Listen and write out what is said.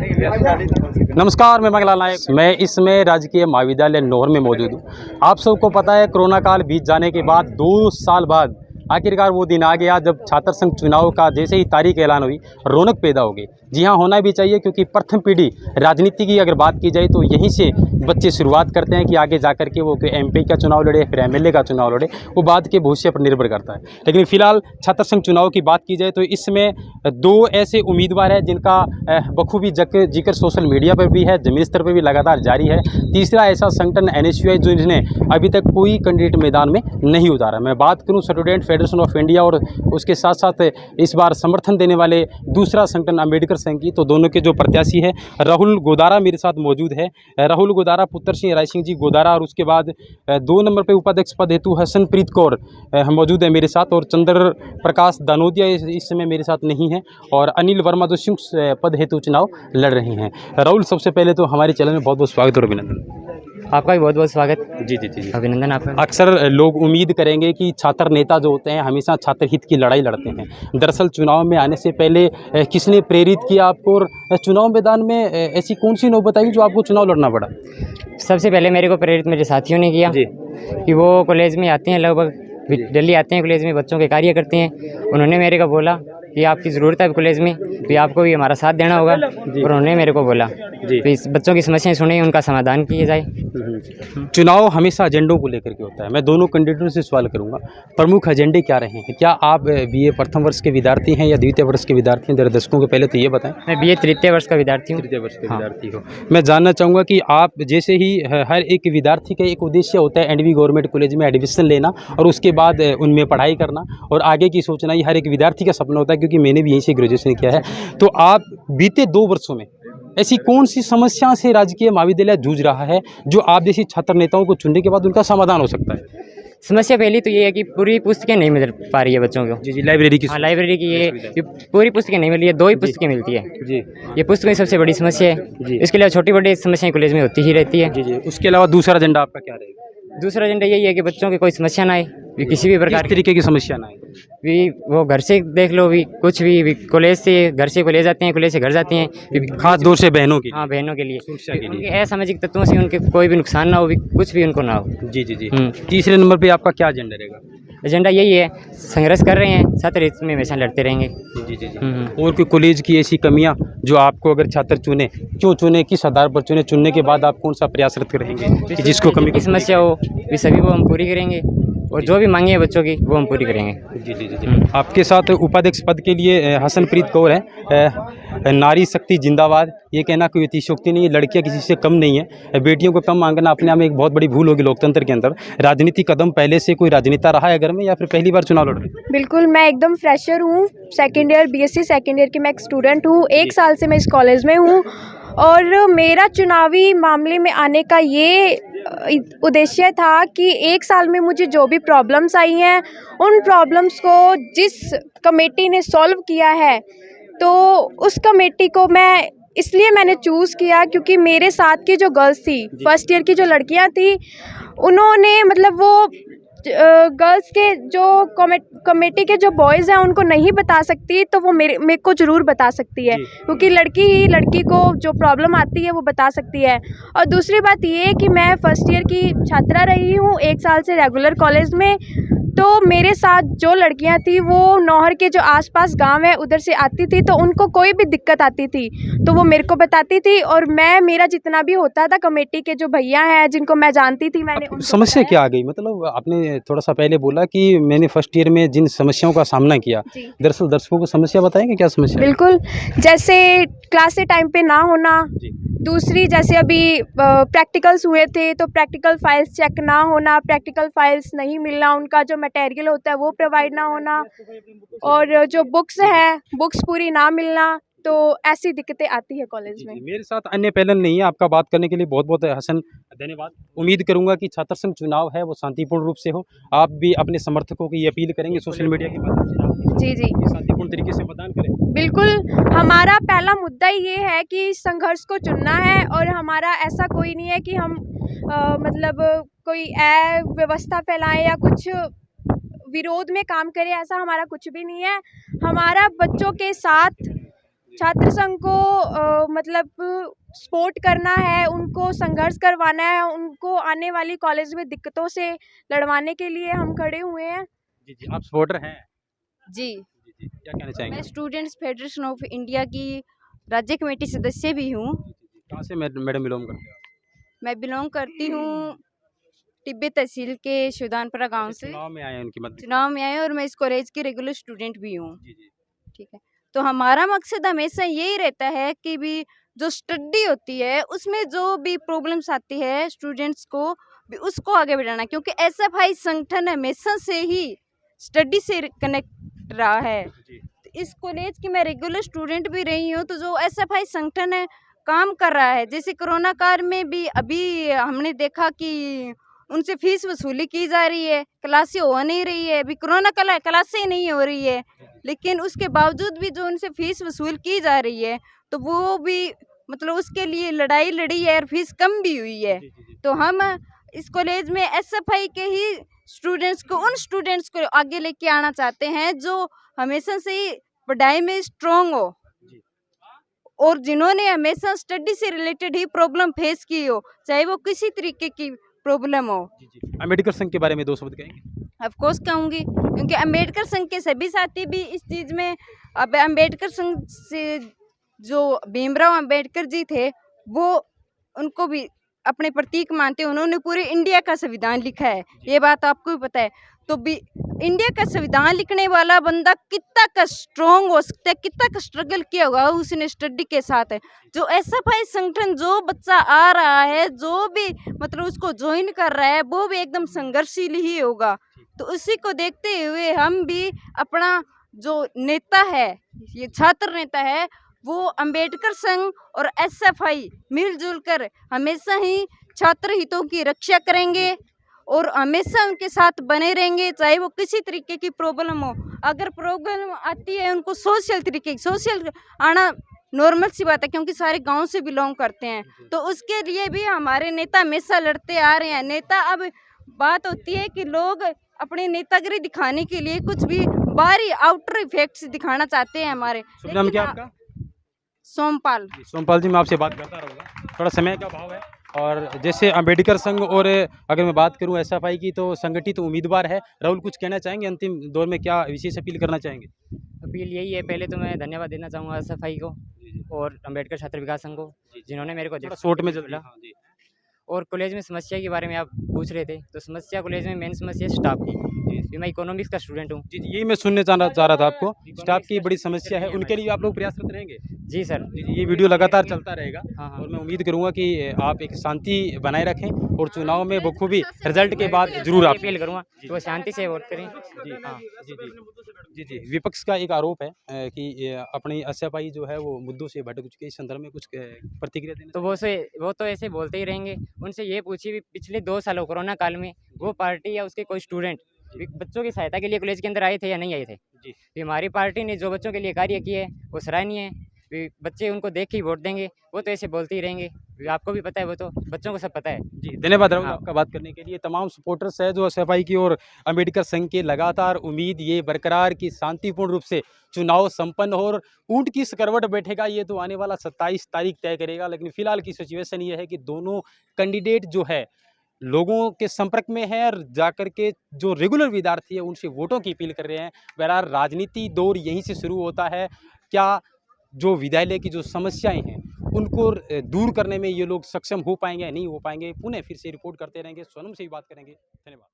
नमस्कार, मैं मंगलाल नायक। मैं इस समय राजकीय महाविद्यालय नौहर में मौजूद हूँ। आप सबको पता है कोरोना काल बीत जाने के बाद 2 साल बाद आखिरकार वो दिन आ गया जब छात्र संघ चुनाव का जैसे ही तारीख ऐलान हुई, रौनक पैदा हो गई। जी हाँ, होना भी चाहिए, क्योंकि प्रथम पीढ़ी राजनीति की अगर बात की जाए तो यहीं से बच्चे शुरुआत करते हैं कि आगे जाकर के वो एमपी का चुनाव लड़े, फिर एमएलए का चुनाव लड़े, वो बाद के भविष्य पर निर्भर करता है। लेकिन फिलहाल छात्र संघ चुनाव की बात की जाए तो इसमें 2 ऐसे उम्मीदवार हैं जिनका बखूबी जिक्र सोशल मीडिया पर भी है, ज़मीनी स्तर पर भी लगातार जारी है। तीसरा ऐसा संगठन एनएसयूआई जिन्होंने अभी तक कोई कैंडिडेट मैदान में नहीं उतारा। मैं बात करूँ स्टूडेंट फेडरेशन ऑफ इंडिया और उसके साथ साथ इस बार समर्थन देने वाले दूसरा संगठन अम्बेडकर संघ की, तो दोनों के जो प्रत्याशी है राहुल गोदारा मेरे साथ मौजूद है। राहुल गोदारा पुत्र सिंह राय सिंह जी गोदारा, और उसके बाद 2 नंबर पे उपाध्यक्ष पद हेतु हसनप्रीत कौर मौजूद है मेरे साथ, और चंद्र प्रकाश दानोदिया इस समय मेरे साथ नहीं है, और अनिल वर्मा जो संयुक्त पद हेतु चुनाव लड़ रहे हैं। राहुल, सबसे पहले तो हमारे चैनल में बहुत बहुत स्वागत और अभिनंदन। आपका भी बहुत बहुत स्वागत। जी जी जी, अभिनंदन आपका। अक्सर लोग उम्मीद करेंगे कि छात्र नेता जो होते हैं हमेशा छात्र हित की लड़ाई लड़ते हैं। दरअसल चुनाव में आने से पहले किसने प्रेरित किया आपको, और चुनाव मैदान में ऐसी कौन सी नौबत आई जो आपको चुनाव लड़ना पड़ा? सबसे पहले मेरे को प्रेरित मेरे साथियों ने किया जी, कि वो कॉलेज में आते हैं, लगभग दिल्ली आते हैं, कॉलेज में बच्चों के कार्य करते हैं। उन्होंने मेरे को बोला कि आपकी ज़रूरत है कॉलेज में, तो आपको भी हमारा साथ देना होगा। और उन्होंने मेरे को बोला कि इस बच्चों की समस्याएं सुने, उनका समाधान किया जाए। चुनाव हमेशा एजेंडों को लेकर के होता है। मैं दोनों कैंडिडेटों से सवाल करूंगा, प्रमुख एजेंडे क्या रहे हैं? क्या आप बीए प्रथम वर्ष के विद्यार्थी हैं या द्वितीय वर्ष के विद्यार्थी हैं? दर्शकों को पहले तो ये बताएं। मैं बीए तृतीय वर्ष का विद्यार्थी हूँ। तृतीय वर्ष के विद्यार्थी हो। मैं जानना चाहूँगा कि आप जैसे ही हर एक विद्यार्थी का एक उद्देश्य होता है एनवी गवर्नमेंट कॉलेज में एडमिशन लेना और उसके बाद उनमें पढ़ाई करना और आगे की सोचना, ये हर एक विद्यार्थी का सपना होता है, क्योंकि मैंने भी यहीं से ग्रेजुएशन किया है। तो आप बीते 2 वर्षों में ऐसी कौन सी समस्या से राजकीय महाविद्यालय जूझ रहा है जो आप जैसी छात्र नेताओं को चुनने के बाद उनका समाधान हो सकता है? समस्या पहली तो ये है कि पूरी पुस्तकें नहीं मिल पा रही है बच्चों को। जी जी, लाइब्रेरी की। हाँ, लाइब्रेरी की ये पूरी पुस्तकें नहीं मिल रही है, 2 ही पुस्तकें मिलती है जी। ये पुस्तकें सबसे बड़ी समस्या है जी। इसके अलावा छोटी बड़ी समस्याएं कॉलेज में होती ही रहती है जी जी। उसके अलावा दूसरा एजेंडा आपका क्या रहेगा? दूसरा एजेंडा यही है कि बच्चों की कोई समस्या ना आए, किसी भी प्रकार तरीके की समस्या ना आए। वो घर से देख लो, कुछ भी कॉलेज से घर से कॉलेज जाते हैं, कॉलेज से घर जाते हैं, खास तौर से बहनों की। हाँ, बहनों के लिए, उनके असामाजिक तत्वों से उनके कोई भी नुकसान ना हो, कुछ भी उनको ना हो। जी जी जी। तीसरे नंबर पे आपका क्या एजेंडा रहेगा? एजेंडा यही है, संघर्ष कर रहे हैं, छात्र हित में हमेशा लड़ते रहेंगे। जी जी जी। और कोई कॉलेज की ऐसी कमियां जो आपको अगर छात्र चुने, क्यों चुने, किस आधार पर चुने, चुनने के बाद आप कौन सा प्रयासरत रहेंगे कि जिसको कमी की समस्या हो वे सभी वो हम पूरी करेंगे, और जो भी मांगे है बच्चों की वो हम पूरी करेंगे। जी जी जी। आपके साथ उपाध्यक्ष पद के लिए हसनप्रीत कौर है। नारी शक्ति जिंदाबाद, ये कहना कोई अतिशयोक्ति नहीं है। लड़कियां किसी से कम नहीं है, बेटियों को कम मांगना अपने आप में एक बहुत बड़ी भूल होगी लोकतंत्र के अंदर। राजनीति कदम पहले से कोई राजनेता रहा है घर में या फिर पहली बार चुनाव लड़ रहे हैं? बिल्कुल, मैं एकदम फ्रेशर हूँ, second year BSc second year की मैं एक स्टूडेंट हूँ। 1 साल से मैं इस कॉलेज में हूँ, और मेरा चुनावी मामले में आने का ये उद्देश्य था कि 1 साल में मुझे जो भी प्रॉब्लम्स आई हैं, उन प्रॉब्लम्स को जिस कमेटी ने सॉल्व किया है, तो उस कमेटी को मैंने चूज़ किया, क्योंकि मेरे साथ की जो गर्ल्स थी, फर्स्ट ईयर की जो लड़कियां थी, उन्होंने मतलब वो गर्ल्स के जो कमेटी के जो बॉयज़ हैं उनको नहीं बता सकती, तो वो मेरे को ज़रूर बता सकती है, क्योंकि लड़की ही लड़की को जो प्रॉब्लम आती है वो बता सकती है। और दूसरी बात ये है कि मैं फर्स्ट ईयर की छात्रा रही हूँ 1 साल से रेगुलर कॉलेज में, तो मेरे साथ जो लड़कियां थी वो नौहर के जो आसपास गांव है उधर से आती थी, तो उनको कोई भी दिक्कत आती थी तो वो मेरे को बताती थी, और मेरा जितना भी होता था, कमेटी के जो भैया हैं जिनको मैं जानती थी, मैंने समस्या क्या आ गई? मतलब आपने थोड़ा सा पहले बोला कि मैंने फर्स्ट ईयर में जिन समस्याओं का सामना किया, दरअसल दर्शकों को समस्या बताएंगे क्या समस्या? बिल्कुल, जैसे क्लास से टाइम पे ना होना, दूसरी जैसे अभी प्रैक्टिकल्स हुए थे तो प्रैक्टिकल फाइल्स चेक ना होना, प्रैक्टिकल फाइल्स नहीं मिलना, उनका जो मटेरियल होता है वो प्रोवाइड ना होना, और जो बुक्स हैं बुक्स पूरी ना मिलना, तो ऐसी दिक्कतें आती है कॉलेज में। मेरे साथ अन्य पैनल नहीं है, आपका बात करने के लिए बहुत बहुत हसन धन्यवाद। उम्मीद करूंगा कि छात्र संघ चुनाव है वो शांतिपूर्ण रूप से हो। आप भी अपने समर्थकों की अपील करेंगे सोशल मीडिया के माध्यम से जी जी शांतिपूर्ण तरीके से मतदान करें? बिल्कुल, हमारा पहला मुद्दा ये है कि संघर्ष को चुनना है, और हमारा ऐसा कोई नहीं है कि हम मतलब कोई व्यवस्था फैलाएं या कुछ विरोध में काम करें, ऐसा हमारा कुछ भी नहीं है। हमारा बच्चों के साथ छात्र संघ को मतलब सपोर्ट करना है, उनको संघर्ष करवाना है, उनको आने वाली कॉलेज में दिक्कतों से लड़वाने के लिए हम खड़े हुए हैं। जी जी, आप सपोर्टर हैं? जी, जी जी, क्या कहना चाहेंगे? मैं स्टूडेंट्स फेडरेशन ऑफ इंडिया की राज्य कमेटी सदस्य भी हूँ। कहाँ से मैडम बिलोंग करते हो आप? मैं बिलोंग करती हूँ टिब्बे तहसील के शिवदानपुरा गांव से। चुनाव में आए हैं उनकी मदद। चुनाव में आए और मैं इस कॉलेज की रेगुलर स्टूडेंट भी हूँ। जी जी ठीक है, तो हमारा मकसद हमेशा यही रहता है कि भी जो स्टडी होती है उसमें जो भी प्रॉब्लम्स आती है स्टूडेंट्स को भी उसको आगे बढ़ाना, क्योंकि एसएफआई संगठन हमेशा से ही स्टडी से कनेक्ट रहा है। जी इस कॉलेज की मैं रेगुलर स्टूडेंट भी रही हूँ, तो जो एसएफआई संगठन है काम कर रहा है, जैसे कोरोना काल में भी अभी हमने देखा कि उनसे फीस वसूली की जा रही है, क्लासें हो नहीं रही है, अभी कोरोना क्लासें नहीं हो रही है, लेकिन उसके बावजूद भी जो उनसे फीस वसूल की जा रही है तो वो भी मतलब उसके लिए लड़ाई लड़ी है और फीस कम भी हुई है। तो हम इस कॉलेज में एसएफआई के ही स्टूडेंट्स को, उन स्टूडेंट्स को आगे लेके आना चाहते हैं जो हमेशा से ही पढ़ाई में स्ट्रांग हो और जिन्होंने हमेशा स्टडी से रिलेटेड ही प्रॉब्लम फेस की हो, चाहे वो किसी तरीके की प्रॉब्लम हो। जी जी, अम्बेडकर संघ के बारे में 2 शब्द कहेंगे? ऑफ कोर्स कहूँगी, क्योंकि अम्बेडकर संघ के सभी साथी भी इस चीज़ में, अब अम्बेडकर संघ से जो भीमराव अम्बेडकर जी थे वो उनको भी अपने प्रतीक मानते हैं। उन्होंने पूरे इंडिया का संविधान लिखा है, ये बात आपको भी पता है। तो भी इंडिया का संविधान लिखने वाला बंदा कितना का स्ट्रॉन्ग हो सकता है, कितना का स्ट्रगल किया होगा उसने स्टडी के साथ। जो एसएफआई संगठन, जो बच्चा आ रहा है, जो भी मतलब उसको ज्वाइन कर रहा है, वो भी एकदम संघर्षशील ही होगा। तो उसी को देखते हुए हम भी अपना जो नेता है, ये छात्र नेता है, वो अंबेडकर संघ और एसएफआई मिलजुल कर हमेशा ही छात्र हितों की रक्षा करेंगे और हमेशा उनके साथ बने रहेंगे, चाहे वो किसी तरीके की प्रॉब्लम हो। अगर प्रॉब्लम आती है उनको सोशल आना नॉर्मल सी बात है, क्योंकि सारे गांव से बिलोंग करते हैं, तो उसके लिए भी हमारे नेता हमेशा लड़ते आ रहे हैं। नेता, अब बात होती है कि लोग अपनी नेतागिरी दिखाने के लिए कुछ भी बाहरी आउटर इफेक्ट्स दिखाना चाहते हैं हमारे। शुभ नाम क्या आपका? सोमपाल। सोमपाल जी, मैं आपसे बात करता रहूँगा, थोड़ा समय का अभाव है। और जैसे अम्बेडकर संघ और अगर मैं बात करूं एसएफआई की, तो संगठित उम्मीदवार है। राहुल, कुछ कहना चाहेंगे? अंतिम दौर में क्या विशेष अपील करना चाहेंगे? अपील यही है, पहले तो मैं धन्यवाद देना चाहूँगा एसएफआई को और अम्बेडकर छात्र विकास संघ को, जिन्होंने मेरे को थोड़ा शॉर्ट में मिला। हाँ जी। और कॉलेज में समस्या के बारे में आप पूछ रहे थे, तो समस्या कॉलेज में मेन समस्या है स्टाफ की, क्योंकि मैं इकोनॉमिक्स का स्टूडेंट हूँ। जी जी, यही मैं सुनने चाह रहा था आपको। स्टाफ की बड़ी समस्या है, उनके लिए आप लोग प्रयासरत रहेंगे? जी सर। जी जी, ये वीडियो लगातार चलता रहेगा। हाँ हाँ। और मैं उम्मीद करूंगा कि आप एक शांति बनाए रखें और चुनाव में बखूबी रिजल्ट के बाद जरूर आप अपील करूँगा तो शांति से वोट करें। जी हाँ जी जी जी जी। विपक्ष का एक आरोप है कि अपनी एसएफआई जो है वो मुद्दों से भटक चुकी है। इस संदर्भ में कुछ प्रतिक्रिया देना? तो वो तो ऐसे बोलते ही रहेंगे। उनसे ये पूछिए भी पिछले 2 सालों कोरोना काल में वो पार्टी या उसके कोई स्टूडेंट बच्चों की सहायता के लिए कॉलेज के अंदर आए थे या नहीं आए थे? जी। हमारी पार्टी ने जो बच्चों के लिए कार्य किए है वो सराहनीय है। बच्चे उनको देख के ही वोट देंगे, वो तो ऐसे बोलते ही रहेंगे। आपको भी पता है, वो तो बच्चों को सब पता है। जी, धन्यवाद राहुल हाँ। आपका बात करने के लिए। तमाम सपोर्टर्स है जो एसएफआई की और अम्बेडकर संघ के, लगातार उम्मीद ये बरकरार कि शांतिपूर्ण रूप से चुनाव संपन्न हो। और ऊंट की सकरवट बैठेगा ये तो आने वाला 27 तारीख तय करेगा। लेकिन फिलहाल की सिचुएशन ये है कि दोनों कैंडिडेट जो है लोगों के संपर्क में है और जाकर के जो रेगुलर विद्यार्थी है उनसे वोटों की अपील कर रहे हैं। बहरहाल राजनीति दौर यहीं से शुरू होता है। क्या जो विद्यालय की जो समस्याएं हैं उनको दूर करने में ये लोग सक्षम हो पाएंगे या नहीं हो पाएंगे? पुनः फिर से रिपोर्ट करते रहेंगे, सोनम से भी बात करेंगे। धन्यवाद।